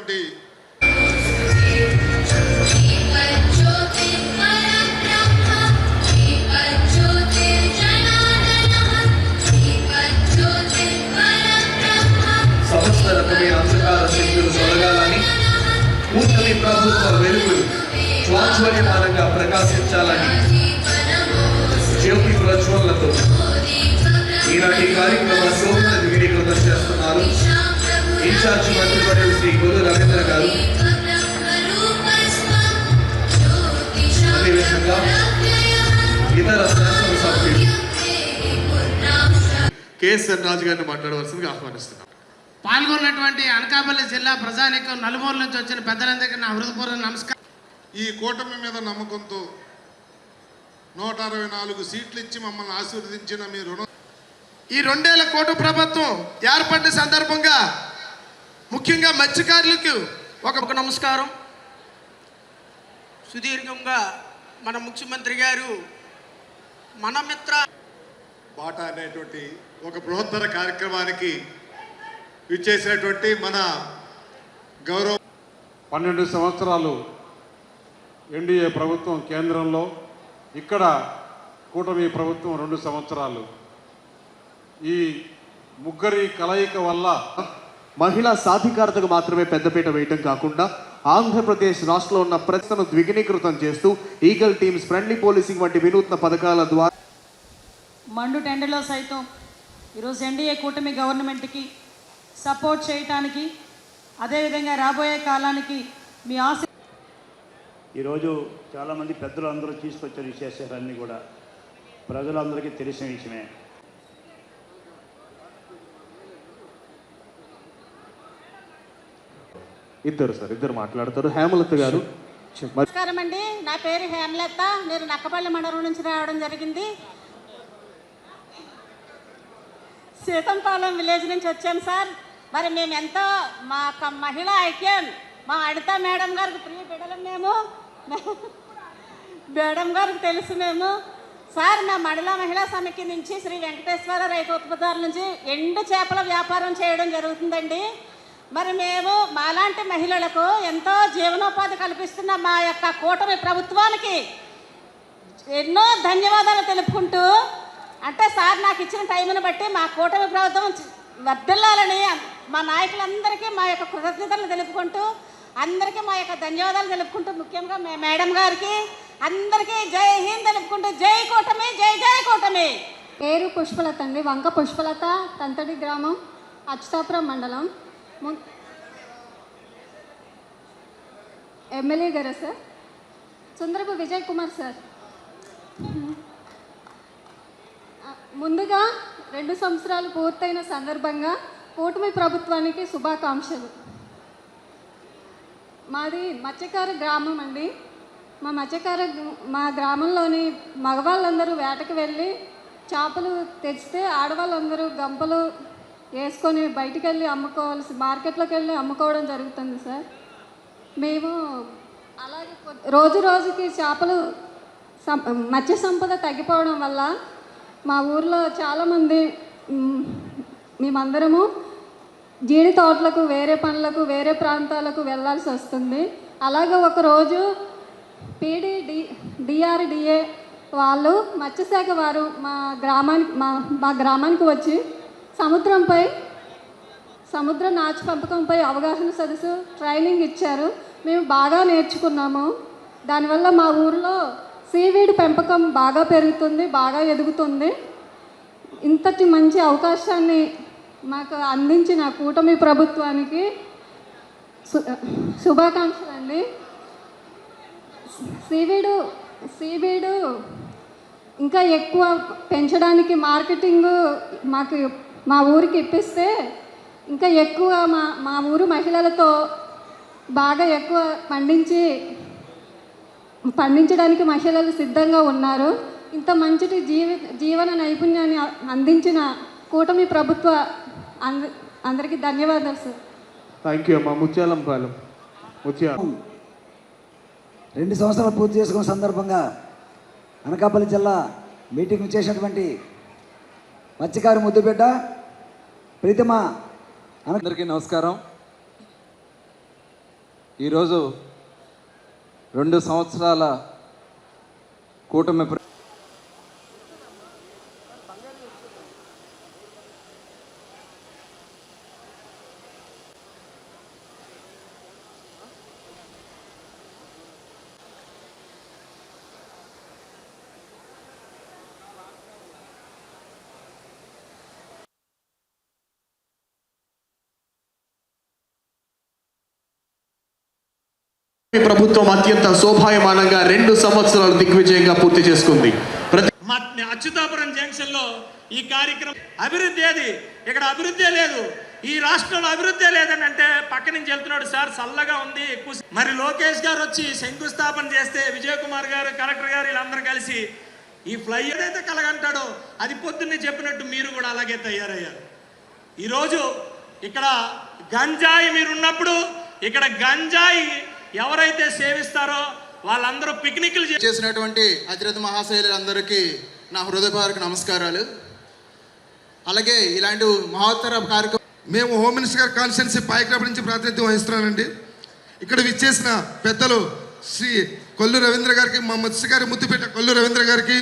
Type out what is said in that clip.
చేస్తున్నటువంటి సంవత్సరమే అంధకార శక్తులు తొలగాలని కూటమి ప్రభుత్వ వెలుగులు స్వాచ్ఛవర్యమానంగా ప్రకాశించాలని జ్యోతి ప్రజ్వలతో ఈనాటి కార్యక్రమ శోభన విలీకృతం చేస్తున్నారు ఇన్ఛార్జ్ మంత్రివర్యులు శ్రీ కొల్లు రవీంద్ర గారు. అదేవిధంగా ఇతర శాసనసభ్యులు కేఎస్ఆర్ రాజు గారిని మాట్లాడవలసిందిగా ఆహ్వానిస్తున్నాం. పాల్గొన్నటువంటి అనకాపల్లి జిల్లా ప్రజానీకం నలుమూల నుంచి వచ్చిన పెద్దలందరికీ నా హృదయపూర్వక నమస్కారం. ఈ కూటమి మీద నమ్మకంతో 164 సీట్లు ఇచ్చి మమ్మల్ని ఆశీర్వదించిన మీ రుణం. ఈ 2 ఏళ్ల కూటమి ప్రభుత్వం ఏర్పడిన సందర్భంగా ముఖ్యంగా మత్స్యకారులకు ఒక నమస్కారం. సుదీర్ఘంగా మన ముఖ్యమంత్రి గారు మన మిత్ర బాట అనేటువంటి ఒక బృహత్తర కార్యక్రమానికి ఇచ్చేసినటువంటి మన గౌరవ 12 సంవత్సరాలు ఎన్డీఏ ప్రభుత్వం కేంద్రంలో, ఇక్కడ కూటమి ప్రభుత్వం 2 సంవత్సరాలు. ఈ ముగ్గురి కలయిక వల్ల మహిళా సాధికారతకు మాత్రమే పెద్దపీట వేయటం కాకుండా ఆంధ్రప్రదేశ్ రాష్ట్రంలో ఉన్న ప్రజలను ద్విగుణీకృతం చేస్తూ ఈగల్ టీమ్స్, ఫ్రెండ్లీ పోలీసింగ్ వంటి వినూత్న పథకాల ద్వారా మండు టెండర్లో సైతం ఈరోజు ఎన్డీఏ కూటమి గవర్నమెంట్కి సపోర్ట్ చేయటానికి, అదేవిధంగా రాబోయే కాలానికి మీ ఆశ. ఈరోజు చాలామంది పెద్దలు అందరూ తీసుకొచ్చిన విశేషాలన్నీ కూడా ప్రజలందరికీ తెలిసిన విషయమే. ఇద్దరు మాట్లాడతారు. హేమలత గారు. నమస్కారం అండి, నా పేరు హేమలత. నేను నక్కపల్లి మండలం నుంచి రావడం జరిగింది. సీతంపాలెం విలేజ్ నుంచి వచ్చాను సార్. మరి మేము ఎంతో మా మహిళా ఐక్యం, మా అడిత మేడం గారికి ప్రియ బిడ్డలం మేము. మేడం గారికి తెలుసు మేము సార్. మా మహిళా సమితి నుంచి శ్రీ వెంకటేశ్వర రైతు ఉత్పత్తుల నుంచి ఎండు చేపల వ్యాపారం చేయడం జరుగుతుందండి. మరి మేము మాలాంటి మహిళలకు ఎంతో జీవనోపాధి కల్పిస్తున్న మా యొక్క కూటమి ప్రభుత్వానికి ఎన్నో ధన్యవాదాలు తెలుపుకుంటూ, అంటే సార్ నాకు ఇచ్చిన టైంను బట్టి మా కూటమి ప్రభుత్వం వర్ధిల్లాలని మా నాయకులందరికీ మా యొక్క కృతజ్ఞతలు తెలుపుకుంటూ, అందరికీ మా యొక్క ధన్యవాదాలు తెలుపుకుంటూ, ముఖ్యంగా మేడం గారికి అందరికీ జై హింద్ తెలుపుకుంటూ, జై కూటమి, జై జై కూటమి. పేరు పుష్పలత అండి, వంక పుష్పలత, తంతడి గ్రామం, అచ్యుతాపురం మండలం. ఎమ్మెల్యే గారా సార్? సుందరపు విజయ్ కుమార్ సార్. ముందుగా 2 సంవత్సరాలు పూర్తయిన సందర్భంగా కూటమి ప్రభుత్వానికి శుభాకాంక్షలు. మాది మత్స్యకార గ్రామం అండి. మా గ్రామంలోని మగవాళ్ళందరూ వేటకు వెళ్ళి చేపలు తెచ్చితే ఆడవాళ్ళందరూ గంపలు వేసుకొని బయటికి వెళ్ళి మార్కెట్లోకి వెళ్ళి అమ్ముకోవడం జరుగుతుంది సార్. మేము అలాగే రోజు రోజుకి చేపలు మత్స్య సంపద తగ్గిపోవడం వల్ల మా ఊర్లో చాలామంది మేమందరము జీడి తోటలకు, వేరే పనులకు, వేరే ప్రాంతాలకు వెళ్ళాల్సి వస్తుంది. అలాగే ఒకరోజు డిఆర్డిఏ వాళ్ళు, మత్స్యశాఖ వారు మా గ్రామానికి వచ్చి సముద్ర నాచు పెంపకంపై అవగాహన సదస్సు ట్రైనింగ్ ఇచ్చారు. మేము బాగా నేర్చుకున్నాము. దానివల్ల మా ఊరిలో సీవీడ్ పెంపకం బాగా పెరుగుతుంది, బాగా ఎదుగుతుంది. ఇంతటి మంచి అవకాశాన్ని మాకు అందించిన కూటమి ప్రభుత్వానికి శుభాకాంక్షలు అండి. సీవీడు ఇంకా ఎక్కువ పెంచడానికి మార్కెటింగ్ మా ఊరికి ఇప్పిస్తే ఇంకా ఎక్కువ మా ఊరు మహిళలతో బాగా ఎక్కువ పండించడానికి మహిళలు సిద్ధంగా ఉన్నారు. ఇంత మంచి జీవన నైపుణ్యాన్ని అందించిన కూటమి ప్రభుత్వ అందరికీ ధన్యవాదాలు సార్. థ్యాంక్ యూ అమ్మా. ముత్యాలంపాలెం. 2 సంవత్సరాలు పూర్తి చేసుకున్న సందర్భంగా అనకాపల్లి జిల్లా మీటింగ్ చేసినటువంటి మత్స్యకారు ముద్దుబిడ్డ ప్రీతిమ. అందరికీ నమస్కారం. ఈరోజు 2 సంవత్సరాల కూటమి ప్రభుత్వం అత్యంత శోభాయమానంగా 2 సంవత్సరాలు దిగ్విజయంగా పూర్తి చేసుకుంది. మా అచ్యుతాపురం జంక్షన్ లో ఈ కార్యక్రమం అభివృద్ధి ఏది? ఇక్కడ అభివృద్ధి లేదు. ఈ రాష్ట్రంలో అభివృద్ధి లేదని అంటే పక్క నుంచి వెళ్తున్నాడు సార్, చల్లగా ఉంది ఎక్కువ. మరి లోకేష్ గారు వచ్చి శంకుస్థాపన చేస్తే విజయ్ కుమార్ గారు, కలెక్టర్ గారు వీళ్ళందరూ కలిసి ఈ ఫ్లై ఏదైతే కలగంటాడో అది పొద్దున్నే చెప్పినట్టు మీరు కూడా అలాగే తయారయ్యారు. ఈరోజు ఇక్కడ గంజాయి మీరున్నప్పుడు ఇక్కడ గంజాయి ఎవరైతే సేవిస్తారో వాళ్ళందరూ పిక్నిక్లు చేసినటువంటి అతిరథ మహాశైలందరికీ నా హృదయపూర్వక నమస్కారాలు. అలాగే ఇలాంటి మహోత్తర కార్యక్రమం మేము హోమ్ మినిస్టర్ గారి కాన్స్టిట్యున్సీ పాయక్రాపు నుంచి ప్రాతినిధ్యం వహిస్తున్నానండి. ఇక్కడ విచ్చేసిన పెద్దలు శ్రీ కొల్లు రవీంద్ర గారికి, మా మత్స్యకారి ముద్దుపేట కొల్లు రవీంద్ర గారికి,